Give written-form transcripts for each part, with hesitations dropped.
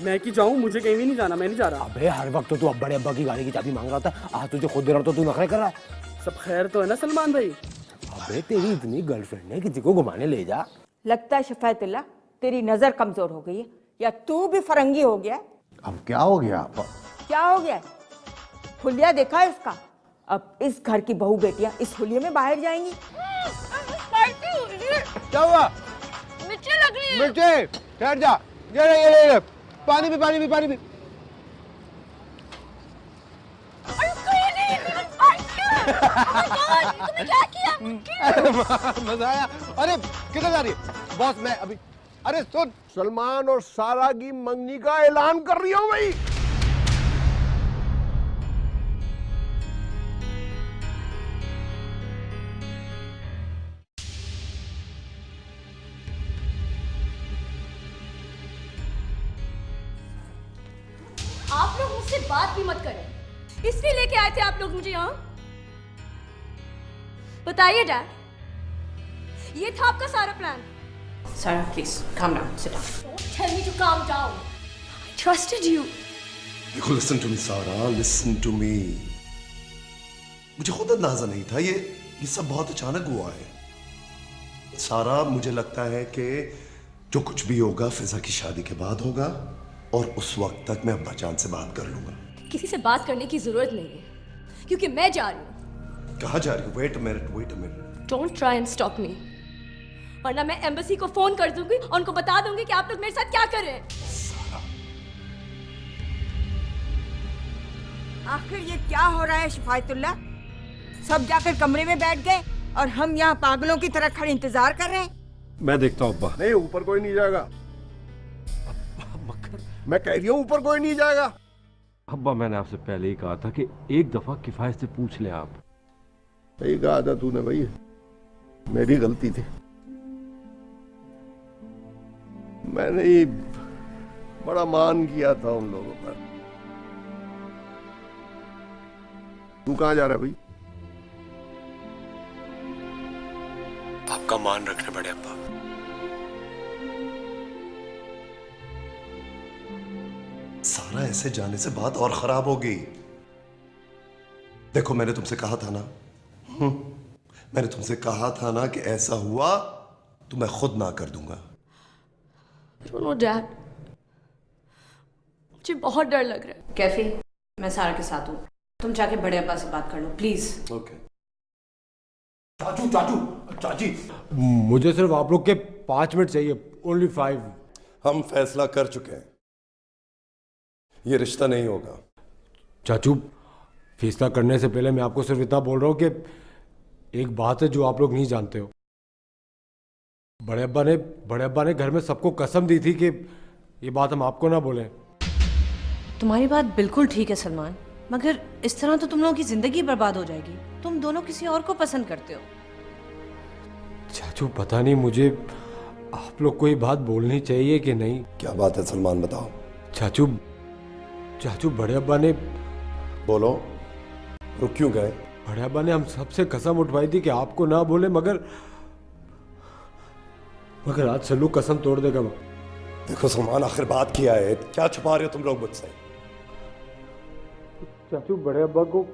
मैं कि जाऊं, मुझे कहीं भी नहीं जाना, मैं नहीं जा रहा। अबे हर वक्त तो तू अब बड़े अब्बा की गाड़ी की चाबी मांग रहा था, आज तुझे खुद दे रहा तो तू नखरे कर रहा है। सब खैर तो है ना सलमान भाई? अबे तेरी इतनी गर्लफ्रेंड है, किसी को घुमाने ले जा। लगता है शफायतुल्लाह तेरी नजर कमजोर हो गई है, या तू भी फरंगी हो गया है। अब क्या हो गया? क्या हो गया? हुलिया देखा है इसका? अब इस घर की बहू बेटियां इस हुलिये में बाहर जाएंगी। क्या हुआ? मिर्ची लग रही है। मिर्ची, ठहर जा। ये पानी भी, पानी भी, पानी भी। तुमने क्या किया? मजा आया। अरे किधर जा रही है? बॉस मैं अभी, अरे सुन, सलमान और सारा की मंगनी का ऐलान कर रही हूँ भाई। आप लोग मुझसे बात भी मत करें, इसलिए लेके आए थे आप लोग मुझे यहाँ। बताइए डैड, ये था आपका सारा plan? Sarah, please calm down. Sit down. Don't tell me to calm down. I trusted you. देखो, listen to me सारा, listen to me. मुझे खुद अंदाजा नहीं था, ये सब बहुत अचानक हुआ है। सारा, मुझे लगता है कि जो कुछ भी होगा फिजा की शादी के बाद होगा, और उस वक्त तक मैं अब्बा जान से बात कर लूंगा। किसी से बात करने की जरूरत नहीं है, क्योंकि मैं जा रही हूँ। कहाँ जा रही हूँ? Wait a minute. Don't try and stop me, वरना मैं एम्बेसी को फोन कर दूंगी और उनको बता दूंगी कि आप लोग मेरे साथ क्या कर रहे हैं। आखिर ये क्या हो रहा है शफायतुल्लाह? सब जाकर कमरे में बैठ गए और हम यहाँ पागलों की तरह खड़े इंतजार कर रहे हैं। मैं देखता हूँ अब्बा। नहीं, ऊपर कोई नहीं जाएगा। मैं कह रही हूँ ऊपर कोई नहीं जाएगा। अब्बा, मैंने आपसे पहले ही कहा था कि एक दफा किफायत से पूछ लें आप। सही कहा था तूने भाई, मेरी गलती थी। मैंने ही बड़ा मान किया था उन लोगों पर। तू कहाँ जा रहा है भाई? आपका मान रखने बड़े अब्बा। सारा ऐसे जाने से बात और खराब हो गई। देखो, मैंने तुमसे कहा था ना, मैंने तुमसे कहा था ना कि ऐसा हुआ तो मैं खुद ना कर दूंगा। डैड, मुझे बहुत डर लग रहा है। कैफी, मैं सारा के साथ हूँ, तुम जाके बड़े अब्बा से बात कर लो प्लीज। ओके। चाची, मुझे सिर्फ आप लोग के 5 मिनट चाहिए, ओनली 5। हम फैसला कर चुके हैं, ये रिश्ता नहीं होगा। चाचू, फैसला करने से पहले मैं आपको सिर्फ इतना बोल रहा हूँ कि एक बात है जो आप लोग नहीं जानते हो। बड़े अब्बा ने घर में सबको कसम दी थी कि ये बात हम आपको ना बोलें। तुम्हारी बात बिल्कुल ठीक है सलमान, मगर इस तरह तो तुम लोगों की जिंदगी बर्बाद हो जाएगी। तुम दोनों किसी और को पसंद करते हो। चाचू, पता नहीं मुझे आप लोग को ये बात बोलनी चाहिए कि नहीं। क्या बात है सलमान, बताओ। चाचू, बड़े अब्बा ने, बोलो, रुक क्यों गए? बड़े अब्बा ने हम सबसे कसम उठवाई थी कि आपको ना बोले, मगर आज सल्लू कसम तोड़ देगा। देखो सलमान, आखिर बात किया है, क्या छुपा रहे हो तुम लोग मुझसे? चाचू, बड़े अब्बा को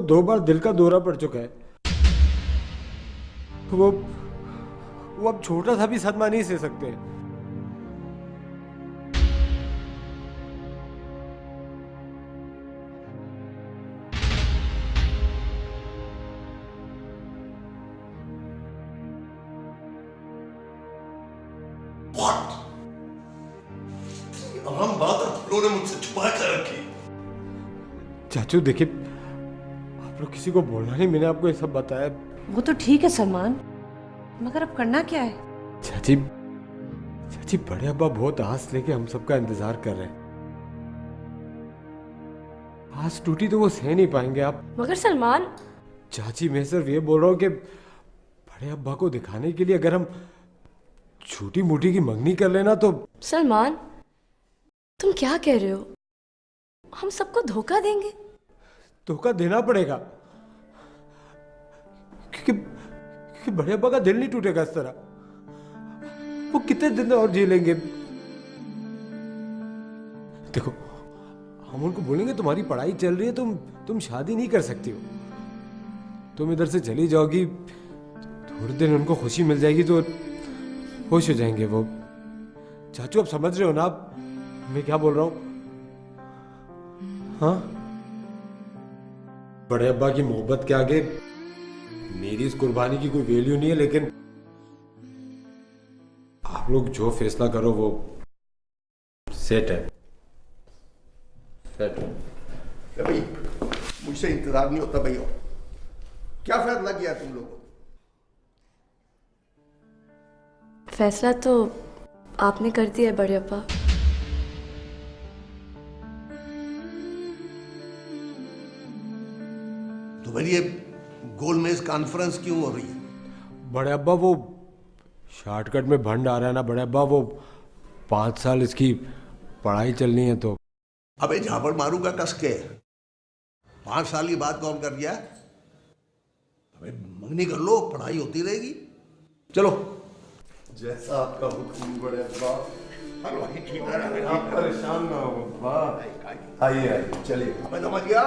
2 बार दिल का दौरा पड़ चुका है। वो अब छोटा सा भी सदमा नहीं सह सकते। आम बात और तुम लोगों ने मुझसे छुपा कर रखी। चाचू देखिए, आप लोग किसी को बोलना नहीं, मैंने आपको ये सब बताया। वो तो ठीक है सलमान, मगर अब करना क्या है? चाची बड़े अब्बा बहुत आस लेके हम सबका इंतजार कर रहे हैं। आस टूटी तो वो सह नहीं पाएंगे आप। मगर सलमान, चाची मैं सिर्फ ये बोल रहा हूँ कि बड़े अब्बा को दिखाने के लिए अगर हम छोटी मोटी की मंगनी कर लेना तो सलमान, तुम क्या कह रहे हो? हम सबको धोखा देंगे? धोखा देना पड़ेगा, क्योंकि बड़े अब्बा का दिल नहीं टूटेगा इस तरह। वो कितने दिन और जी लेंगे। देखो, हम उनको बोलेंगे तुम्हारी पढ़ाई चल रही है, तुम शादी नहीं कर सकती हो, तुम इधर से चली जाओगी, थोड़े दिन उनको खुशी मिल जाएगी तो खुश हो जाएंगे वो। चाचू, आप समझ रहे हो ना आप मैं क्या बोल रहा हूं? हाँ, बड़े अब्बा की मोहब्बत के आगे मेरी इस कुर्बानी की कोई वैल्यू नहीं है, लेकिन आप लोग जो फैसला करो वो सेट है। सेट है भाई, मुझसे इंतजार नहीं होता भैया। क्या फैसला किया तुम लोगों? फैसला तो आपने कर दिया है बड़े अब्बा। तो भाई ये गोलमेज कॉन्फ्रेंस क्यों हो रही है? बड़े अब्बा, वो शॉर्टकट में भंड आ रहा है ना बड़े अब्बा, वो 5 साल इसकी पढ़ाई चलनी है तो। अबे झापड़ मारूंगा कस के। 5 साल की बात कौन कर दिया? अबे मंगनी कर लो, पढ़ाई होती रहेगी। चलो, जैसा आपका हुक्म बड़े अब्बा। हलवाई ठीक है, आप परेशान ना हो अब्बा। आइए आइए, चलिए। अबे समझ गया?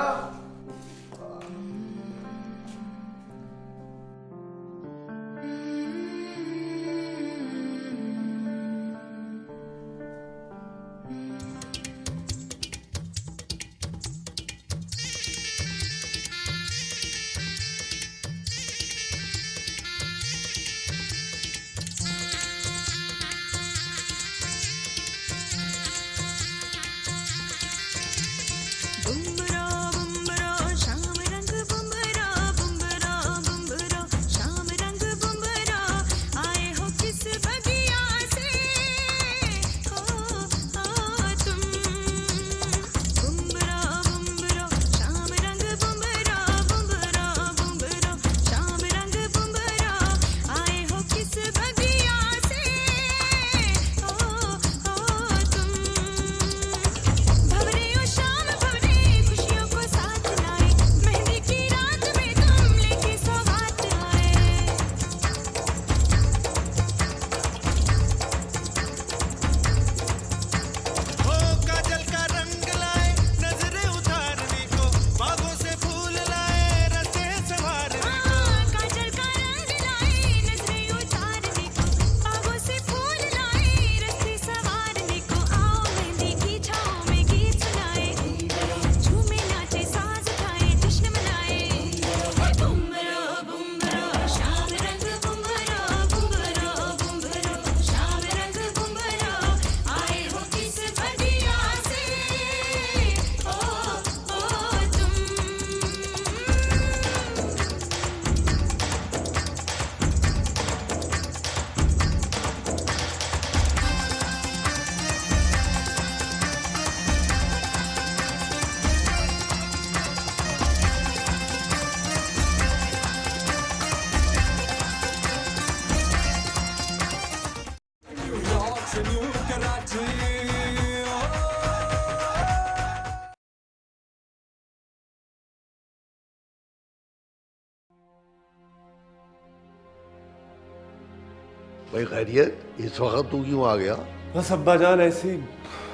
भाई खैरियत, इस वक्त तू क्यों आ गया? बस अब्बा जान ऐसे ही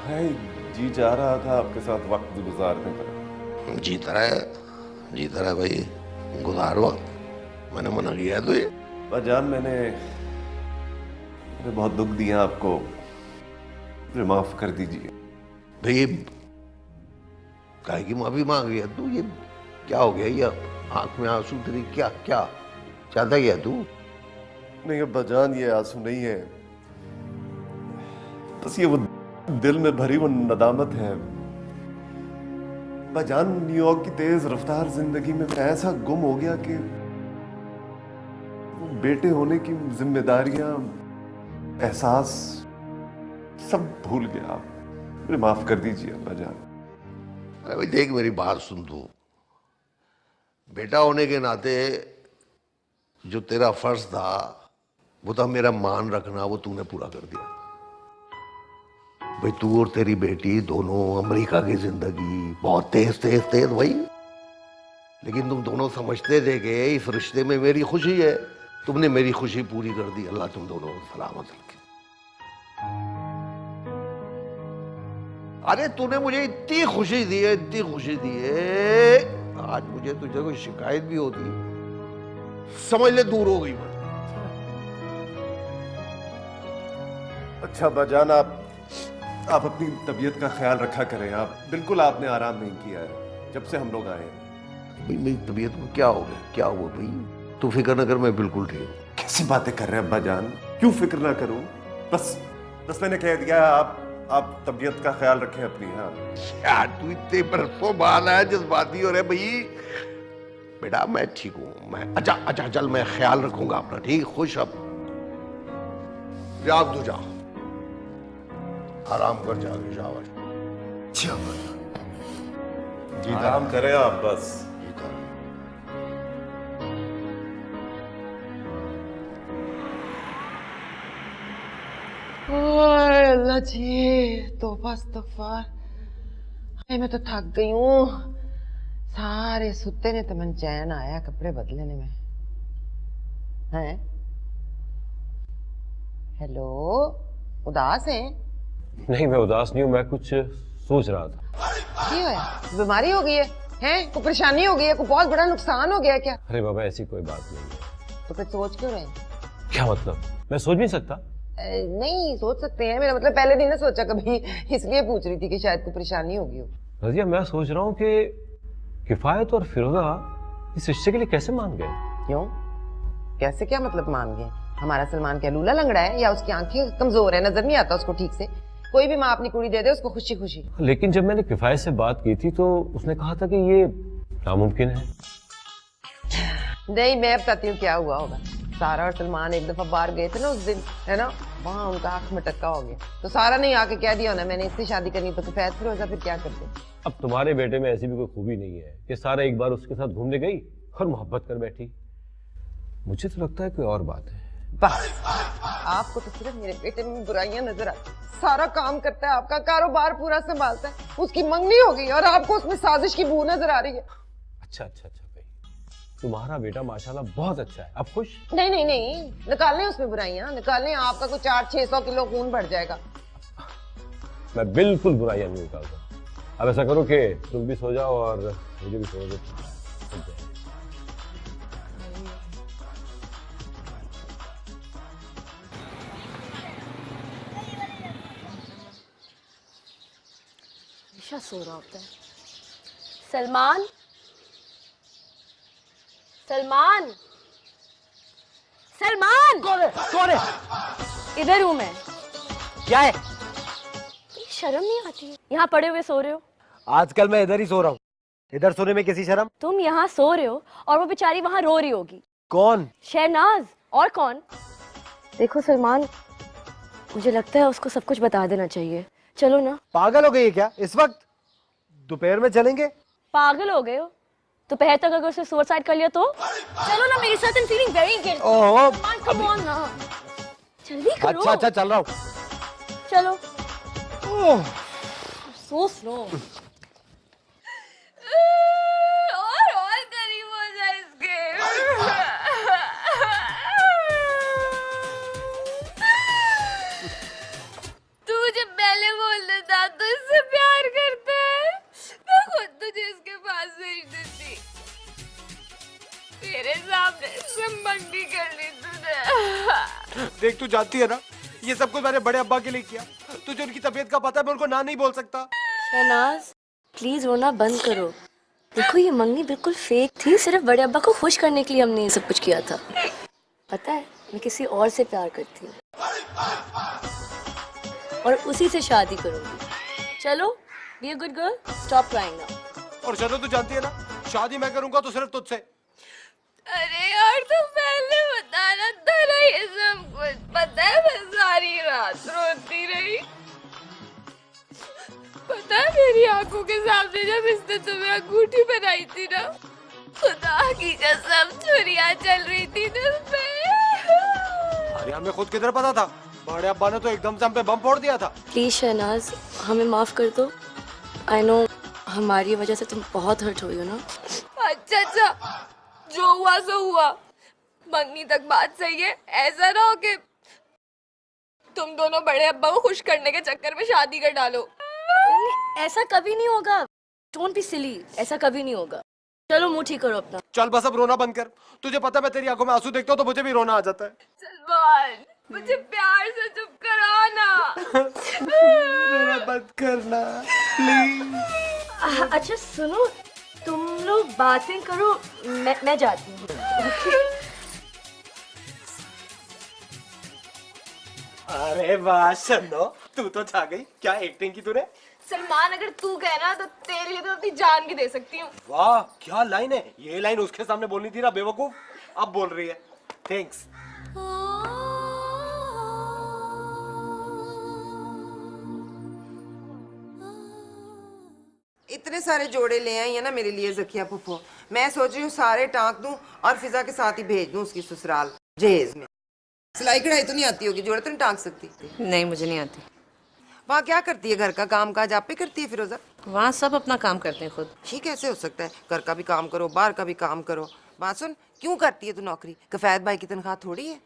है, जी चाह रहा था आपके साथ वक्त गुजारने का। जीता रहा भाई, गुजार वक्त। मैंने मना किया है तुझे? अब्बा जान, मैंने बहुत दुख दिया आपको, मुझे माफ कर दीजिए। भाई काहे की माफी मांग रही है तू? ये क्या हो गया? ये आंख में आंसू तेरी, क्या क्या चाहता गया तू? नहीं अब्बा जान, ये आंसू नहीं है, बस ये वो दिल में भरी वो नदामत है। अब्बा जान, न्यूयॉर्क की तेज रफ्तार जिंदगी में मैं ऐसा गुम हो गया कि बेटे होने की जिम्मेदारियां, एहसास सब भूल गया। मुझे माफ कर दीजिए अब्बा जान। अरे भाई देख, मेरी बात सुन तू। बेटा होने के नाते जो तेरा फर्ज था वो तो मेरा मान रखना वो तूने पूरा कर दिया। भाई तू और तेरी बेटी दोनों अमेरिका की जिंदगी बहुत तेज तेज तेज भाई, लेकिन तुम दोनों समझते थे कि इस रिश्ते में मेरी खुशी है। तुमने मेरी खुशी पूरी कर दी। अल्लाह तुम दोनों को सलामत रखे। अरे तूने मुझे इतनी खुशी दी है, इतनी खुशी दी है, आज मुझे तुझे कोई शिकायत भी होती समझ ले दूर हो गई मैं। अच्छा अब्बाजान, आप अपनी तबीयत का ख्याल रखा करें। आप बिल्कुल आपने आराम नहीं किया है जब से हम लोग आए हैं। भाई मेरी तबीयत को क्या हो गया, क्या हुआ भाई? तू फिक्र न कर, मैं बिल्कुल ठीक हूँ। कैसी बातें कर रहे हैं अब्बाजान? क्यों फिक्र ना करूं? बस मैंने कह दिया, आप तबीयत का ख्याल रखें अपनी। हाँ यार तू इतने बरसों बाद आया, जज्बाती हो रहे भाई। बेटा मैं ठीक हूँ, मैं अच्छा चल, मैं ख्याल रखूंगा अपना, ठीक? खुश अब जा, तू जा आराम कर, जाके शाबाश। जी आराम करें आप बस। अल्लाह जी, तौबा इस्तग़फ़ार। मैं तो थक गई हूँ। सारे सुते ने तो मन चैन आया कपड़े बदलने में। हैं? हेलो, उदास हैं? नहीं, मैं उदास नहीं हूँ, मैं कुछ सोच रहा था। क्यों है? बीमारी हो गई है? हैं? कोई परेशानी हो गई है? कोई बहुत बड़ा नुकसान हो गया क्या? अरे बाबा, ऐसी कोई बात नहीं है। तो फिर सोच क्यों रहे? क्या मतलब? मैं सोच नहीं सकता? नहीं सोच सकते हैं, मेरा मतलब पहले दिन ना सोचा कभी, इसलिए पूछ रही थी कि शायद कोई परेशानी होगी हो। रजिया, मैं सोच रहा हूँ कि किफायत और फिरोजा इस रिश्ते के लिए कैसे मान गए? क्यों? कैसे, क्या मतलब मान गए? हमारा सलमान क्या लूला लंगड़ा है या उसकी आंखें कमजोर है, नजर नहीं आता उसको ठीक से? कोई भी माँ अपनी कुड़ी दे दे उसको खुशी खुशी। लेकिन जब मैंने किफायत से बात की थी तो उसने कहा था कि ये नामुमकिन है। नहीं, मैं बताती हूँ क्या हुआ होगा। सारा और सलमान एक दफा बाहर गए थे ना उस दिन, है ना, वहाँ उनका आंख में टक्का हो गया। तो सारा नहीं आके कह दिया ना मैंने इससे शादी करनी, तो किफायत फिरोजा फिर क्या करते? अब तुम्हारे बेटे में ऐसी भी कोई खूबी नहीं है कि सारा एक बार उसके साथ घूमने गई और मोहब्बत कर बैठी। मुझे तो लगता है कोई और बात है। बस आपको तो सिर्फ मेरे बेटे में बुराइयां नजर आती। सारा काम करता है, आपका कारोबार पूरा संभालता है, उसकी मंगनी हो गई और आपको उसमें साजिश की बू नजर आ रही है। अच्छा भाई, तुम्हारा बेटा माशाल्लाह बहुत अच्छा है। अब खुश? नहीं, निकालने उसमें बुराइयां, निकालने। आपका कुछ 800-600 किलो खून बढ़ जाएगा। मैं बिल्कुल बुराइयां नहीं निकालता। अब ऐसा करो कि तुम भी सो जाओ और मुझे भी सो जाओ। सो रहा होता है। सलमान, कौन है? इधर हूँ मैं। क्या है? शर्म नहीं आती है? यहाँ पड़े हुए सो रहे हो। आजकल मैं इधर ही सो रहा हूँ, इधर सोने में किसी शर्म? तुम यहाँ सो रहे हो और वो बेचारी वहाँ रो रही होगी। कौन? शहनाज। और कौन? देखो सलमान, मुझे लगता है उसको सब कुछ बता देना चाहिए। चलो ना। पागल हो गई है क्या? इस वक्त दोपहर में चलेंगे? पागल हो गए हो? दोपहर तक अगर उसे सुसाइड कर लिया तो? चलो ना मेरे साथ। I'm feeling very guilty. ओहो, come on ना, जल्दी करो। अच्छा चल रहा हूँ। चलो। So slow. और करीब हो जाए इसके। तू जब पहले बोलता था तो इससे प्यार करता है, तो खुद तुझे इसके पास भेज देती। तेरे सामने संबंधी कर ली तूने। देख, तू जानती है ना, ये सब कुछ मैंने बड़े अब्बा के लिए किया। तुझे उनकी तबीयत का पता है, मैं उनको ना नहीं बोल सकता। शहनाज, प्लीज रोना बंद करो। देखो ये मंगनी बिल्कुल फेक थी, सिर्फ बड़े अब्बा को खुश करने के लिए हमने ये सब कुछ किया था। पता है, मैं किसी और से प्यार करती हूँ और उसी से शादी करूंगी। चलो, be a good girl, stop crying now. और चलो, तू जानती है ना, शादी मैं करूंगा तो सिर्फ तुझसे। अरे यार, तुम पहले बताना था ना ये सब कुछ। पता है मैं सारी रात रोती रही। पता है मेरी आंखों के सामने जब इसने तुम्हें अंगूठी बनाई थी ना, खुदा की कसम छुरियां चल रही थी दिल पे। अरे हमें खुद किधर पता था, बड़े अब्बा ने तो एकदम से हम पे बम फोड़ दिया था। प्लीज शहनाज, हमें माफ कर दो। आई नो हमारी वजह से तुम बहुत हर्ट हुई हो ना। अच्छा, जो हुआ सो हुआ। मंगनी तक बात सही है। ऐसा ना हो कि तुम दोनों बड़े अब्बा को खुश करने के चक्कर में शादी कर डालो। ऐसा कभी नहीं होगा। डोंट बी सिली, ऐसा कभी नहीं होगा। चलो मुंह ठीक करो अपना। चल बस अब रोना बंद कर। तुझे पता है मैं तेरी आंखों में आंसू देखता हूँ तो मुझे भी रोना आ जाता है। सलमान, मुझे प्यार से चुप कराना। रोना बंद करना प्लीज। अच्छा सुनो, तुम लोग बातें करो, मैं जाती हूँ। अरे वाह शन्नो, तू तो छा गई। क्या एक्टिंग की तूने। सलमान, अगर तू कहना तो तेरे लिए तो अपनी जान भी दे सकती हूँ। वाह क्या लाइन है। ये लाइन उसके सामने बोलनी थी ना बेवकूफ, अब बोल रही है। थैंक्स। इतने सारे जोड़े ले आई है ना मेरे लिए जकिया फुफो। मैं सोच रही हूँ सारे टांक दूं और फिजा के साथ ही भेज दूं उसकी ससुराल जहेज में। सिलाई कढ़ाई तो नहीं आती होगी, जोड़े तो नहीं टांक सकती? नहीं, मुझे नहीं आती। वहाँ क्या करती है? घर का काम काज आप ही करती है फिरोजा? वहाँ सब अपना काम करते हैं खुद। ये कैसे हो सकता है? घर का भी काम करो, बाहर का भी काम करो। बात सुन, क्यों करती है तू नौकरी? कफैत भाई की तनख्वाह थोड़ी है।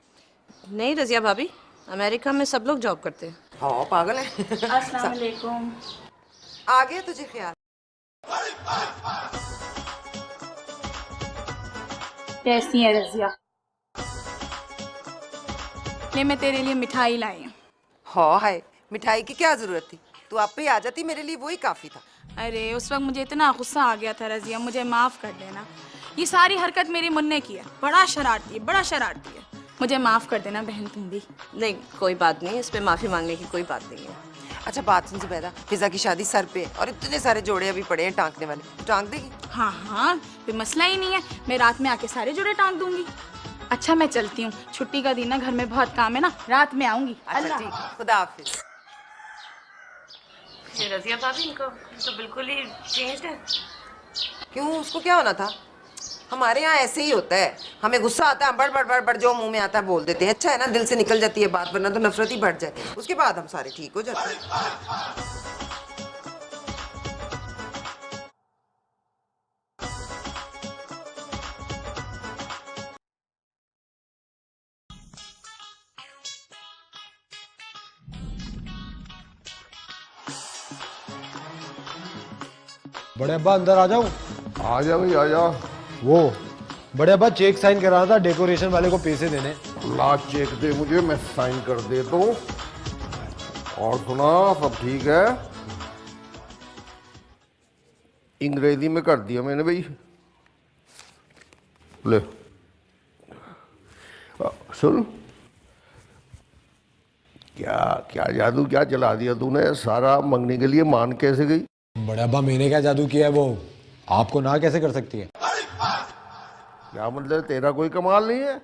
नहीं रजिया भाभी, अमेरिका में सब लोग जॉब करते हैं। हाँ पागल है। अस्सलाम वालेकुम। आ गया तुझे ख्याल? कैसी है रजिया? ले मैं तेरे लिए मिठाई लाई हूँ। हाँ हाय, मिठाई की क्या जरूरत थी? तू आप पे आ जाती, मेरे लिए वही काफी था। अरे उस वक्त मुझे इतना गुस्सा आ गया था रजिया, मुझे माफ कर देना। ये सारी हरकत मेरी मुन्ने की है। बड़ा शरारती है, बड़ा शरारती है। मुझे माफ कर देना बहन तुम भी। नहीं कोई बात नहीं, इस पे माफी मांगने की कोई बात नहीं है। अच्छा बात सुन जुबैदा, फिजा की शादी सर पे है और इतने सारे जोड़े अभी पड़े हैं टांकने वाले। तू टांक देगी? हाँ हाँ, कोई मसला ही नहीं है। मैं रात में आके सारे जोड़े टांक दूंगी। अच्छा मैं चलती हूँ, छुट्टी का दिन है, घर में बहुत काम है ना, रात में आऊंगी। अच्छा ठीक, खुदा हाफिज। ये रजिया भाभी इनको तो बिल्कुल ही चेंज्ड है। क्यों, उसको क्या होना था? हमारे यहाँ ऐसे ही होता है। हमें गुस्सा आता है, बड़ बड़ बड़ बड़ जो मुंह में आता है बोल देते हैं। अच्छा है ना, दिल से निकल जाती है बात, वरना तो नफरत ही बढ़ जाए। उसके बाद हम सारे ठीक हो जाते हैं। बड़े अब्बा अंदर आ जाऊं? आ जा भाई आ जा। वो बड़े अब्बा चेक साइन कराना था, डेकोरेशन वाले को पैसे देने। लास्ट चेक दे मुझे, मैं साइन कर देता हूँ। और सुना, सब ठीक है? अंग्रेजी में कर दिया मैंने भाई। ले सुन, क्या क्या जादू क्या चला दिया तूने? सारा मंगने के लिए मान कैसे गई? बड़े अब्बा मैंने क्या जादू किया है, वो आपको ना कैसे कर सकती है? क्या मतलब, तेरा कोई कमाल नहीं है?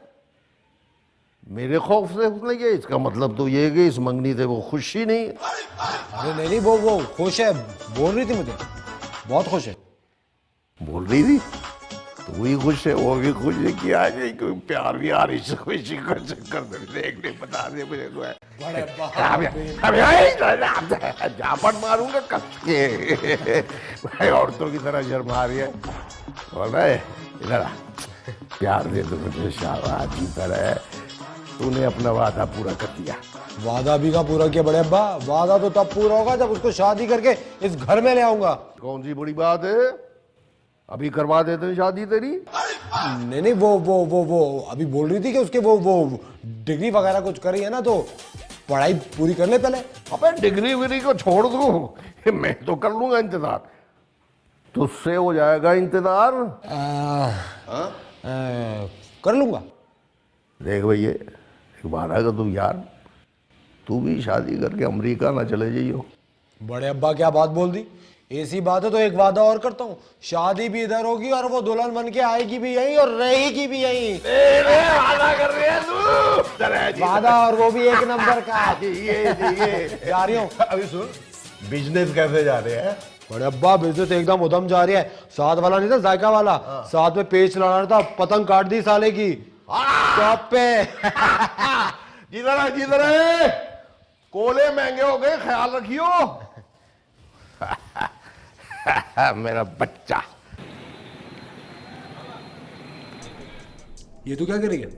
मेरे खौफ से उसने किया, इसका मतलब तो ये है कि इस मंगनी से वो खुश ही नहीं है। अरे नहीं वो खुश है, बोल रही थी मुझे बहुत खुश है। बोल रही थी? तू ही खुश है, वो भी खुश है। क्या है कोई प्यार भी आ रही है, खुशी का चक्कर में देखने बता दे मुझे को है। झापट मारूंगा कब के। औरतों की तरह शर्मा रही है। बोल रहे इधर आ, प्यार दे तो मुझे, शाबाश की तरह। तूने अपना वादा पूरा कर दिया। वादा भी का पूरा किया बड़े अब्बा। वादा तो तब पूरा होगा जब उसको शादी करके इस घर में ले आऊंगा। कौन सी बड़ी बात है? अभी करवा देते हैं शादी तेरी। नहीं वो अभी बोल रही थी कि उसके वो डिग्री वगैरह कुछ करी है ना, तो पढ़ाई पूरी कर ले पहले। अबे डिग्री विग्री को छोड़ दूं, मैं तो कर लूंगा इंतजार। तुझसे हो जाएगा इंतजार। कर लूंगा। देख भैया, एक बार आएगा तू यार, तू भी शादी करके अमेरिका ना चले जाइयो। बड़े अब्बा क्या बात बोल दी? ऐसी बात है तो एक वादा और करता हूँ, शादी भी इधर होगी और वो दुल्हन बन के आएगी भी यहीं और रहेगी भी यहीं। वादा कर रहे हैं तू? वादा, और वो भी एक नंबर का। ये जा रही हूँ। अभी सुन, बिजनेस कैसे जा रहे हैं? बड़े अब्बा बिजनेस एकदम उधम जा रही है। साथ वाला नहीं था, जायका वाला, साथ में पेच लड़ा रहा था, पतंग काट दी साले की टॉप पे। जिधर है कोले महंगे हो गए, ख्याल रखियो। मेरा बच्चा। ये तो क्या करेगा?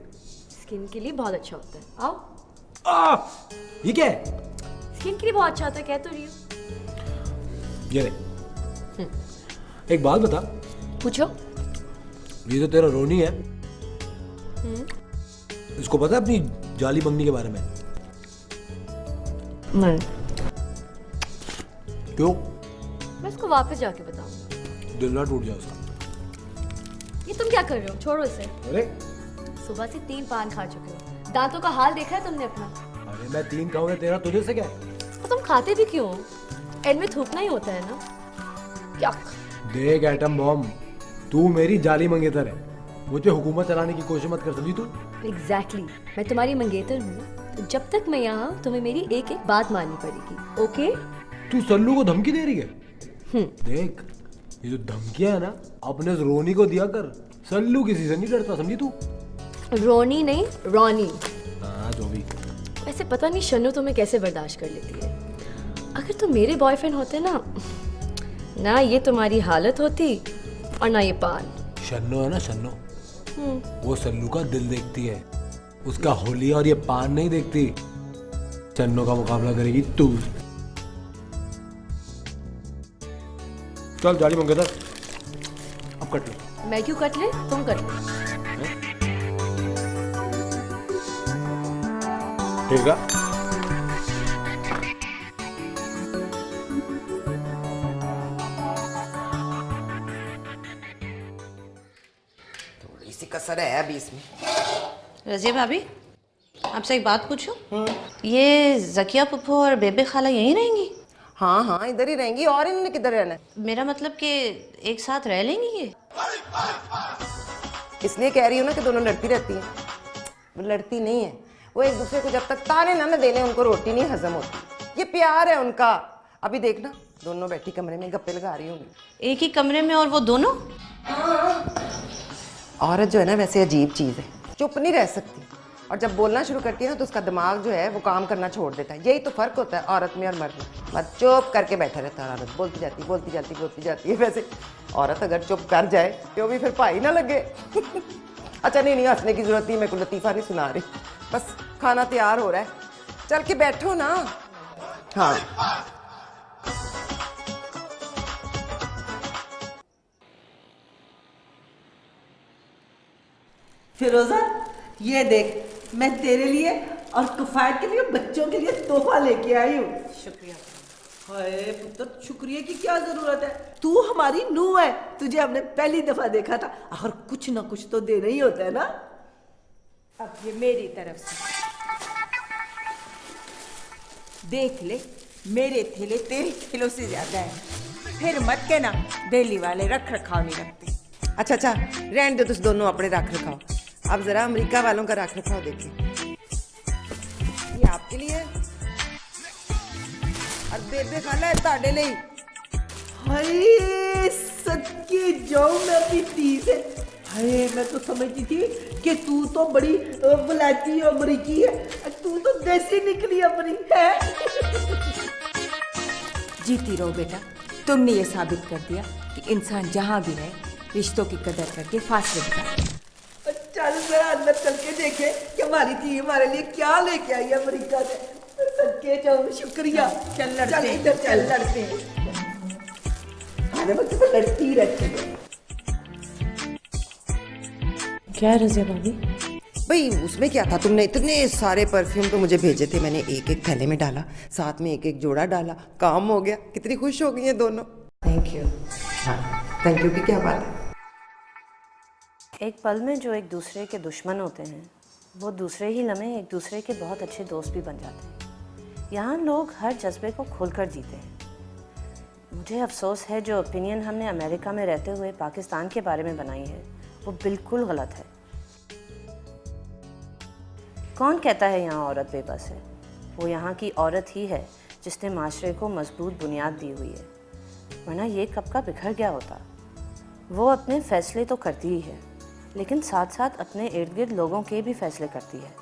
स्किन के लिए बहुत अच्छा होता है। आओ। ये क्या है? स्किन के लिए बहुत अच्छा होता है, कह तो रही हूँ। ये ले। एक बात बता। पूछो। ये तो तेरा रोनी है। इसको पता है अपनी जाली मंगनी के बारे में? नहीं। क्यों? मैं इसको वापस जाके बताऊँ। दिल ना टूट जाए उसका। ये तुम क्या कर रहे हो? छोड़ो इसे। अरे सुबह से 3 पान खा चुके हो। दांतों का हाल देखा है तुमने अपना? अरे मैं 3 खाऊंगा, तेरा तुझे से क्या? तो तुम खाते भी क्यों? एंड में थूकना ही होता है ना। क्या? देख एटम बॉम्ब, तू मेरी जाली मंगेतर है। मुझे हुकूमत चलाने की कोशिश मत कर, समझी तू? एग्जैक्टली मैं तुम्हारी मंगेतर हूँ, तो जब तक मैं यहाँ हूँ तुम्हें मेरी एक एक बात माननी पड़ेगी। ओके? तू सल्लू को धमकी दे रही है? देख ये जो धमकियां है ना, अपने रोनी को दिया कर। सल्लू किसी से नहीं डरता, समझी तू? रोनी नहीं, रॉनी। हाँ जो भी। वैसे पता नहीं शन्नू तुम्हें कैसे बर्दाश्त कर लेती है। अगर तुम मेरे बॉयफ्रेंड होते ना ये तुम्हारी हालत होती और ना ये पान। शन्नो है ना, शन्नो, वो सल्लू का दिल देखती है, उसका होलिया और ये पान नहीं देखती। शन्नो का मुकाबला करेगी तू। चल जाली मंगेतर, अब कट ले। मैं क्यों कट ले? तुम कट ले। ठीक है। थोड़ी सी कसर है अभी इसमें। रजिया भाभी, आपसे एक बात पूछूं? ये जकिया पुप्पो और बेबे खाला यहीं रहेंगी? हाँ हाँ, इधर ही रहेंगी, और इन्होंने किधर रहना है? मेरा मतलब कि एक साथ रह लेंगी ये? इसलिए कह रही हूँ ना कि दोनों लड़ती रहती हैं। वो लड़ती नहीं है, वो एक दूसरे को जब तक ताने ना देने उनको रोटी नहीं हजम होती। ये प्यार है उनका। अभी देखना दोनों बैठी कमरे में गप्पे लगा रही होंगी। एक ही कमरे में और वो दोनों? औरत जो है ना वैसे अजीब चीज़ है, चुप नहीं रह सकती, और जब बोलना शुरू करती है ना तो उसका दिमाग जो है वो काम करना छोड़ देता है। यही तो फर्क होता है औरत में और मर्द में। बस चुप करके बैठा रहता है औरत, बोलती जाती है। वैसे औरत अगर चुप कर जाए तो भी फिर भाई ना लगे। अच्छा नहीं हंसने की जरूरत नहीं, मेरे को लतीफ़ा नहीं सुना रही। बस खाना तैयार हो रहा है, चल के बैठो ना। हाँ फिरोजा, ये देख मैं तेरे लिए और किफायत के लिए बच्चों के लिए तोहफा लेके आई हूँ। शुक्रिया। हाय पुत्र, शुक्रिया की क्या जरूरत है? तू हमारी नूह है, तुझे हमने पहली दफा देखा था, आखिर कुछ ना कुछ तो देना ही होता है ना। अब ये मेरी तरफ से देख ले, मेरे थैले तेरे थैलों से ज्यादा है। फिर मत कहना दिल्ली वाले रख रखाव नहीं रखते। अच्छा रहने दो तुम दोनों अपने रख रखाओ। अब जरा अमेरिका वालों का रख रखाव देखिए। ये आपके लिए और बेबे खाला है ताड़े ले। हाय सच्ची जाऊं मैं अपनी धी से। हाय मैं तो समझती थी कि तू तो बड़ी वलायती अमरीकी है, तू तो देसी निकली अपनी है। जीती रहो बेटा, तुमने ये साबित कर दिया कि इंसान जहाँ भी रहे रिश्तों की कदर करके फासले बिताए। चल जरा अंदर चल के देखे कि हमारी धी हमारे लिए क्या लेके आई है अमेरिका से। सच्चे जाओ, शुक्रिया। चल लड़ते चल इधर चल लड़ते हैं। अरे बच्चे तो लड़ती रहती है। क्या है रजिया भाभी? भाई उसमें क्या था, तुमने इतने सारे परफ्यूम तो मुझे भेजे थे, मैंने एक एक थैले में डाला, साथ में एक एक जोड़ा डाला, काम हो गया। कितनी खुश हो गई हैं दोनों। Thank you. हाँ थैंक यू की क्या बात है। एक पल में जो एक दूसरे के दुश्मन होते हैं वो दूसरे ही लम्हे एक दूसरे के बहुत अच्छे दोस्त भी बन जाते हैं। यहाँ लोग हर जज्बे को खोलकर जीते हैं। मुझे अफसोस है जो ओपिनियन हमने अमेरिका में रहते हुए पाकिस्तान के बारे में बनाई है वो बिल्कुल गलत है। कौन कहता है यहाँ औरत बेबस है? वो यहाँ की औरत ही है जिसने माशरे को मजबूत बुनियाद दी हुई है, वरना ये कब का बिखर गया होता। वो अपने फैसले तो करती ही है, लेकिन साथ साथ अपने इर्द गिर्द लोगों के भी फैसले करती है।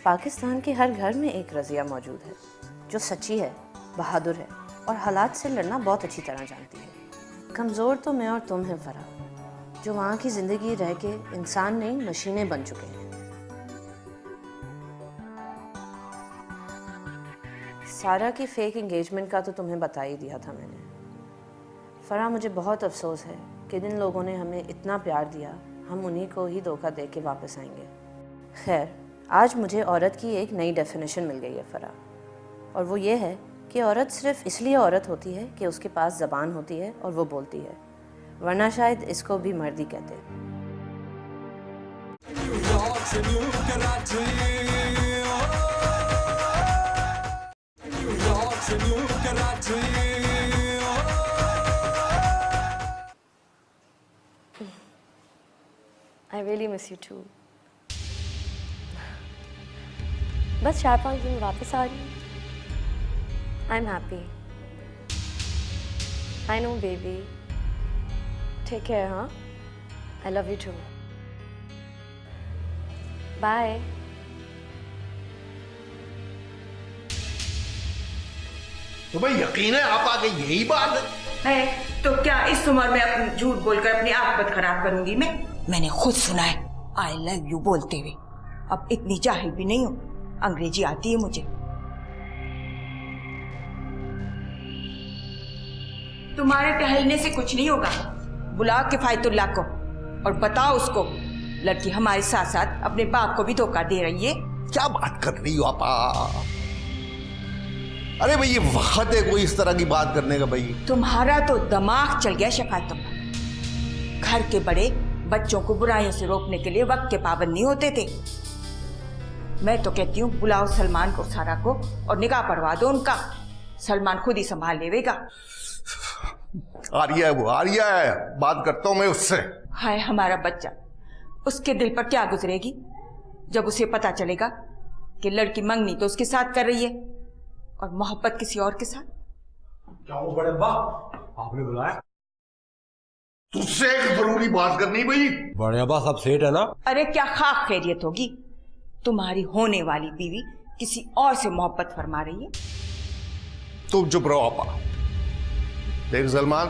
पाकिस्तान के हर घर में एक रज़िया मौजूद है जो सच्ची है, बहादुर है और हालात से लड़ना बहुत अच्छी तरह जानती है। कमज़ोर तो मैं और तुम हैं फरा, जो वहाँ की ज़िंदगी रह के इंसान नहीं मशीनें बन चुके हैं। सारा की फेक एंगेजमेंट का तो तुम्हें बता ही दिया था मैंने। फरा, मुझे बहुत अफसोस है कि जिन लोगों ने हमें इतना प्यार दिया, हम उन्हीं को ही धोखा दे के वापस आएंगे। खैर, आज मुझे औरत की एक नई डेफिनेशन मिल गई है फरा, और वो ये है कि औरत सिर्फ इसलिए औरत होती है कि उसके पास ज़बान होती है और वो बोलती है, वरना शायद इसको भी मर्दी कहते। I really miss you too. बस 4-5 दिन वापस आ रही हूँ। I'm happy. I know, baby. Take care, huh? I love you too. Bye. तुम्हें यकीन है आप आगे यही बात है? तो क्या इस उम्र में अपनी झूठ बोलकर अपनी आकबत खराब करूंगी मैं? मैंने खुद सुना है आई लव यू बोलते हुए। अब इतनी जाहिल भी नहीं हूँ, अंग्रेजी आती है मुझे। तुम्हारे टहलने से कुछ नहीं होगा। बुलाओ किफायतुल्लाह को और बताओ उसको लड़की हमारे साथ साथ अपने बाप को भी धोखा दे रही है। क्या बात कर रही हो आपा? अरे भाई ये वक्त है कोई इस तरह की बात करने का? भाई तुम्हारा तो दिमाग चल गया शफाअतुल्लाह। घर के बड़े बच्चों को बुराइयों से रोकने के लिए वक्त के पाबंद नहीं होते थे। मैं तो कहती हूँ बुलाओ सलमान को, सारा को, और निकाह पढ़वा दो उनका। सलमान खुद ही संभाल लेगा। आर्या है वो, आर्या है, बात करता हूँ मैं उससे। हाय हमारा बच्चा, उसके दिल पर क्या गुजरेगी जब उसे पता चलेगा कि लड़की मंगनी तो उसके साथ कर रही है और मोहब्बत किसी और के साथ। क्या हो बड़े अब्बा, आपने बुलाया? तुझसे एक जरूरी बात करनी भाई। बड़े अब्बा सब सेट है ना? अरे क्या खाक खैरियत होगी, तुम्हारी होने वाली बीवी किसी और से मोहब्बत फरमा रही है। तुम चुप रहो आपा। देख सलमान,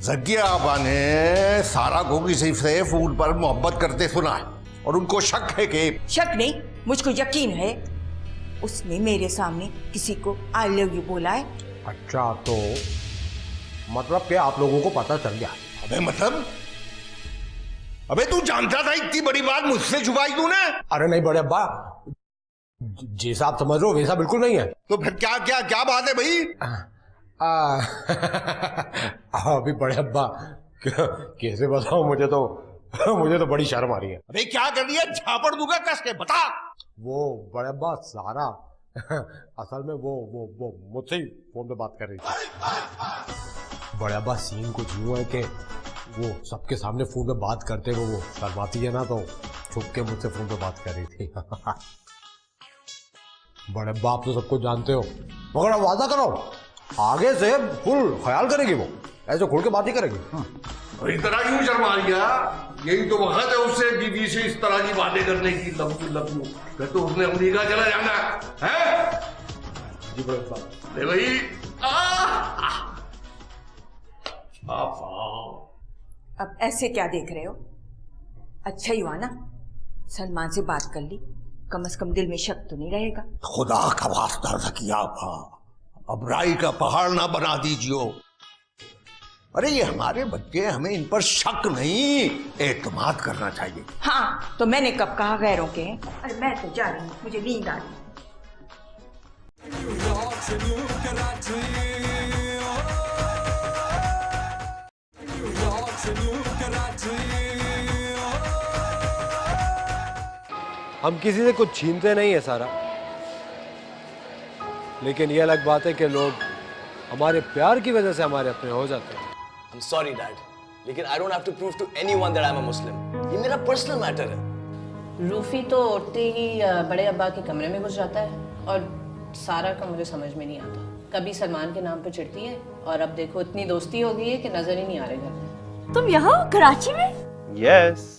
जकिया आपा ने सारा को किसी से फोन पर मोहब्बत करते सुना है और उनको शक है कि... शक नहीं, मुझको यकीन है उसने मेरे सामने किसी को आई लव यू बोला है। अच्छा, तो मतलब कि आप लोगों को पता चल गया? अबे मतलब, अबे तू जानता था इतनी बड़ी बात मुझसे छुपाई तूने? अरे नहीं बड़े अब्बा, जैसा आप समझ रहे हो वैसा बिल्कुल नहीं है। तो फिर क्या क्या क्या बात है भाई? अभी बड़े अब्बा कैसे बताऊं, मुझे तो बड़ी शर्म आ रही है। अबे क्या कर रही है? झापड़ दूंगा कस के, बता। वो बड़े अब्बा सारा असल में वो मुझसे ही फोन पे बात कर रही थी। बड़े अब्बा सीन कुछ यूं है कि वो सबके सामने फोन पे बात करते हुए वो शर्माती है ना, तो छुप के मुझसे फोन पे बात कर रही थी। बड़े अब्बा आप तो सबको जानते हो, मगर अब वादा करो आगे से फुल ख्याल करेगी, वो ऐसे खुल के बात ही करेगी। इस तरह क्यों शर्मा लिया? यही तो वक्त है उससे बीवी से इस तरह की बातें करने की। लपू फिर तो उसने अमेरिका चला जाना है। जी बड़े अब्बा। ले भाई, अब ऐसे क्या देख रहे हो? अच्छा ही हुआ ना सलमान से बात कर ली, कम से कम दिल में शक तो नहीं रहेगा। खुदा का वास्ता किया था, अब राई का पहाड़ ना बना दीजिए। अरे ये हमारे बच्चे, हमें इन पर शक नहीं एतमाद करना चाहिए। हाँ तो मैंने कब कहा गैरों के हैं? अरे मैं तो जा रही हूँ, मुझे नींद आ रही है। हम किसी से कुछ छीनते नहीं है सारा, लेकिन ये अलग बात है कि लोग हमारे प्यार की वजह से हमारे अपने हो जाते हैं। I'm sorry, Dad, लेकिन I don't have to prove to anyone that I'm a Muslim. ये मेरा पर्सनल मैटर है। रूफी तो उठते ही बड़े अब्बा के कमरे में घुस जाता है, और सारा का मुझे समझ में नहीं आता। कभी सलमान के नाम पे चिढ़ती है, और अब देखो इतनी दोस्ती हो गई है कि नजर ही नहीं आ रहे घर में। तुम यहाँ हो कराची में? Yes.